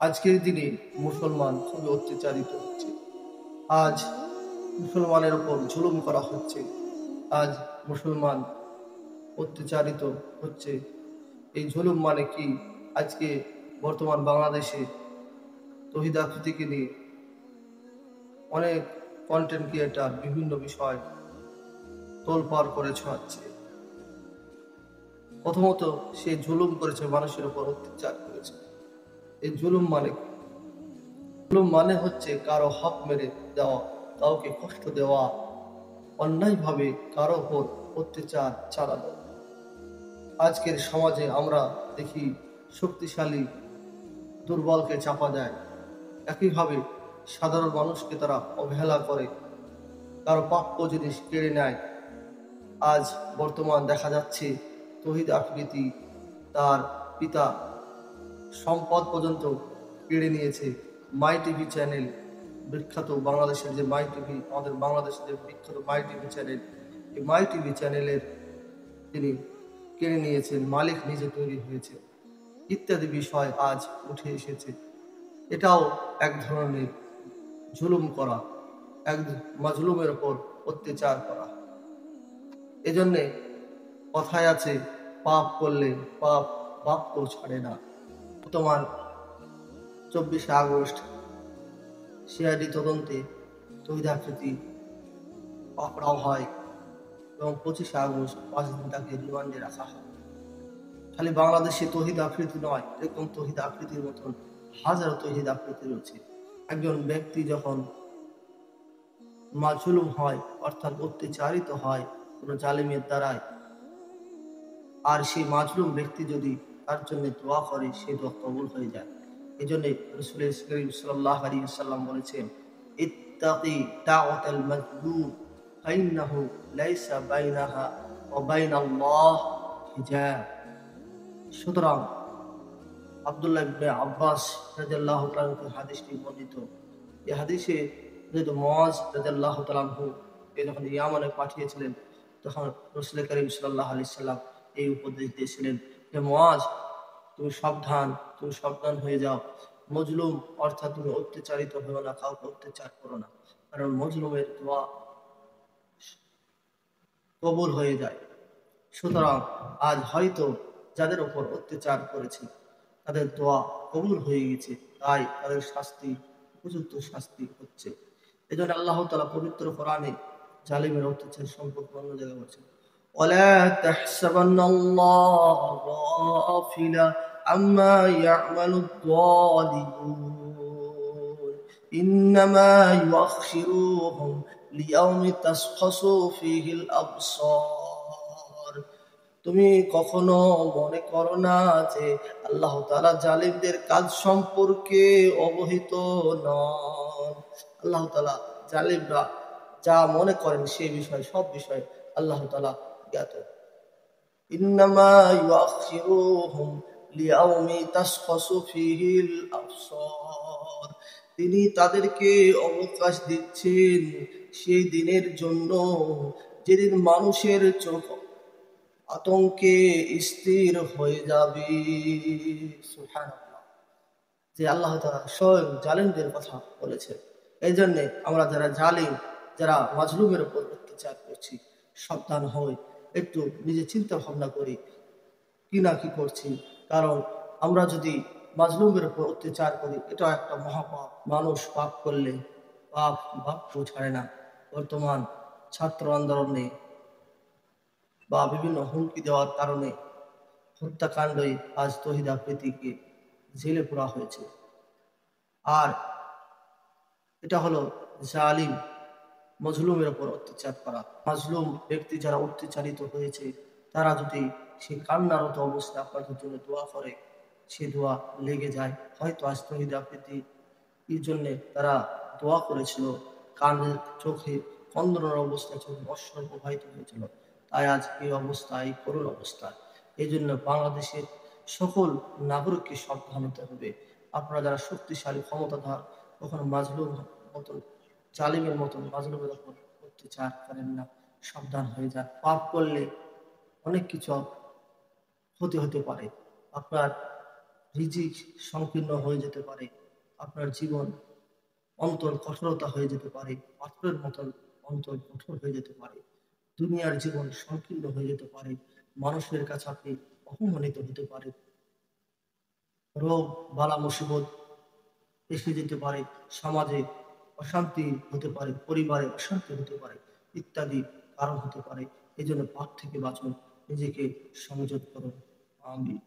আজকের দিনে মুসলমান খুবই অত্যাচারিত হচ্ছে। আজ মুসলমানের উপর জুলুম করা হচ্ছে। আজ মুসলমান অত্যাচারিত হচ্ছে। এই জুলুম মানে কি? আজকে বর্তমান বাংলাদেশে তহিদ আফ্রিদিকে নিয়ে অনেক কন্টেন্ট ক্রিয়েটার বিভিন্ন বিষয় তোলপাড় করে ছড়াচ্ছে। প্রথমত, সে জুলুম করেছে, মানুষের উপর অত্যাচার করেছে। এই জুলুম মানে কি? জুলুম মানে হচ্ছে কারো হক মেরে দেওয়া, কাউকে কষ্ট দেওয়া, অন্যায়ভাবে কারো উপর অত্যাচার চালানো। আজকের সমাজে আমরা দেখি শক্তিশালী দুর্বলকে চাপা দেয়, একইভাবে সাধারণ মানুষকে তারা অবহেলা করে, কারো প্রাপ্য জিনিস কেড়ে নেয়। আজ বর্তমান দেখা যাচ্ছে তহিদ আফ্রিদি তার পিতা সম্পদ পর্যন্ত কেড়ে নিয়েছে। মাই টিভি চ্যানেল, বিখ্যাত বাংলাদেশের যে মাই টিভি, আমাদের বাংলাদেশের যে বিখ্যাত মাই টিভি চ্যানেল, এই মাই টিভি চ্যানেলের তিনি কেড়ে নিয়েছেন, মালিক নিজে তৈরি হয়েছে, ইত্যাদি বিষয় আজ উঠে এসেছে। এটাও এক ধরনের জুলুম করা, এক মাজলুমের ওপর অত্যাচার করা। এজন্যে কথায় আছে, পাপ করলে পাপ বাপকেও ছাড়ে না। বর্তমান 24শে আগস্ট সিআইডি তদন্তে তহিদ আফ্রিদি পাকড়াও হয় এবং 25শে আগস্ট 5 দিন তাকে রিমান্ডে রাখা হয়। খালি বাংলাদেশে তহিদ আফ্রিদি নয়, এরকম তহিদ আফ্রিদির মতন হাজারো তহিদ আফ্রিদি রয়েছে। একজন ব্যক্তি যখন মাজলুম হয়, অর্থাৎ অত্যাচারিত হয় কোনো জালিমের দ্বারায়, আর সেই মাজলুম ব্যক্তি যদি তার জন্য দোয়া করে, সেই দোয়া কবুল হয়ে যায়। এই জন্য রাসূল করিম সাল্লাল্লাহু আলাইহি ওয়াসাল্লাম বলেছেন, ইত্তাকি দাওয়াতাল মাজলুম ফাইন্নাহু লাইসা বাইনাহা ওয়া বাইনাল্লাহ হিজাব। সুতরাং আব্দুল্লাহ ইবনে আব্বাস রাদিয়াল্লাহু তাআলা থেকে হাদিসটি বর্ণিত। এই হাদিসে যেহেতু মুআজ রাদিয়াল্লাহু তাআলা যখন ইয়ামানে পাঠিয়েছিলেন, তখন রাসূল করিম সাল্লাল্লাহু আলাইহি সাল্লাম এই উপদেশ দিয়েছিলেন যে, মুআজ, তুমি সাবধান হয়ে যাও। মজলুম অর্থাৎ তুমি অত্যাচারিত হও না, কাউকে অত্যাচার করো না, কারণ মজলুমের দোয়া কবুল হয়ে যায়। সুতরাং আজ হয়তো যাদের উপর অত্যাচার করেছে তাদের দোয়া কবুল হয়ে গেছে, তাই তাদের শাস্তি, উপযুক্ত শাস্তি হচ্ছে। এই জন্য আল্লাহ তাআলা পবিত্র কোরআনে জালিমের অত্যাচার সম্পর্কে অন্য জায়গায় বলছেন, ওয়ালা তাহসাবান্নাল্লাহ গাফিলা আম্মা ইয়ামালুদ যালিমুন ইন্নামা ইউআখিরুহুম লিয়াউমিন তাশখাসু ফীহিল আবসার। তুমি কখনো মনে করো না যে আল্লাহ তাআলা জালিমদের কাজ সম্পর্কে অবহিত নন। আল্লাহ তাআলা জালিমরা যা মনে করেন সেই বিষয়, সব বিষয় আল্লাহ তাআলা জ্ঞাত। ইন্নামা ইউআখিরুহুম লিয়াউমি তাশখাসু ফীহিল আবসার। তিনি তাদেরকে অবকাশ দিচ্ছেন সেই দিনের জন্য যেদিন মানুষের চোখ আতঙ্কে স্থির হয়ে যাবে। সুবহানাল্লাহ। যে আল্লাহ তাআলা স্বয়ং জালিমদের কথা বলেছেন। এই জন্যে আমরা যারা জালিম, যারা মাজলুমের উপর অত্যাচার করছি, সাবধান হই, একটু নিজে চিন্তা ভাবনা করি কি না কি করছি। কারণ আমরা যদি মাজলুমের উপর অত্যাচার করি, এটা একটা মহাপাপ। মানুষ পাপ করলে পাপ বাপকেও ছাড়ে না। বর্তমান ছাত্র আন্দোলনে বা বিভিন্ন হুমকি দেওয়ার কারণে হত্যাকাণ্ডে আজ তহিদ আফ্রিদিকে জেলে পোড়া হয়েছে। আর এটা হলো জালিম মজলুমের উপর অত্যাচার করা। মাজলুম ব্যক্তি যারা অত্যাচারিত হয়েছে, তারা যদি সে কান্নারত অবস্থায় আপনাদের জন্য দোয়া করে, সে দোয়া লেগে যায়। হয়তো আজ তহিদ আফ্রিদি এই জন্যে তারা দোয়া করেছিল, কানে চোখে কন্দনের অবস্থায় চোখে অশ্রু প্রবাহিত হয়েছিল, তাই আজ এই অবস্থা, এই করুণ অবস্থা। এই জন্য বাংলাদেশের সকল নাগরিককে সাবধান হতে হবে। আপনারা যারা শক্তিশালী ক্ষমতাধর, কখনো মাজলুম মতন, জালিমের মতন মাজলুমের উপর অত্যাচার করেন না, সাবধান হয়ে যান। পাপ করলে অনেক কিছু ক্ষতি হতে পারে। আপনার রিজিক সংকীর্ণ হয়ে যেতে পারে, আপনার জীবন অন্তর কঠোরতা হয়ে যেতে পারে, পাথরের মতন অন্তর কঠোর হয়ে যেতে পারে, দুনিয়ার জীবন সংকীর্ণ হয়ে যেতে পারে, মানুষের কাছে আপনি অপমানিত হতে পারে, রোগ বালা মুসিবত এসে যেতে পারে, সমাজে অশান্তি হতে পারে, পরিবারে অশান্তি হতে পারে, ইত্যাদি কারণ হতে পারে। এই জন্য পাপ থেকে বাঁচুন, নিজেকে সংযত করুন। আমিন।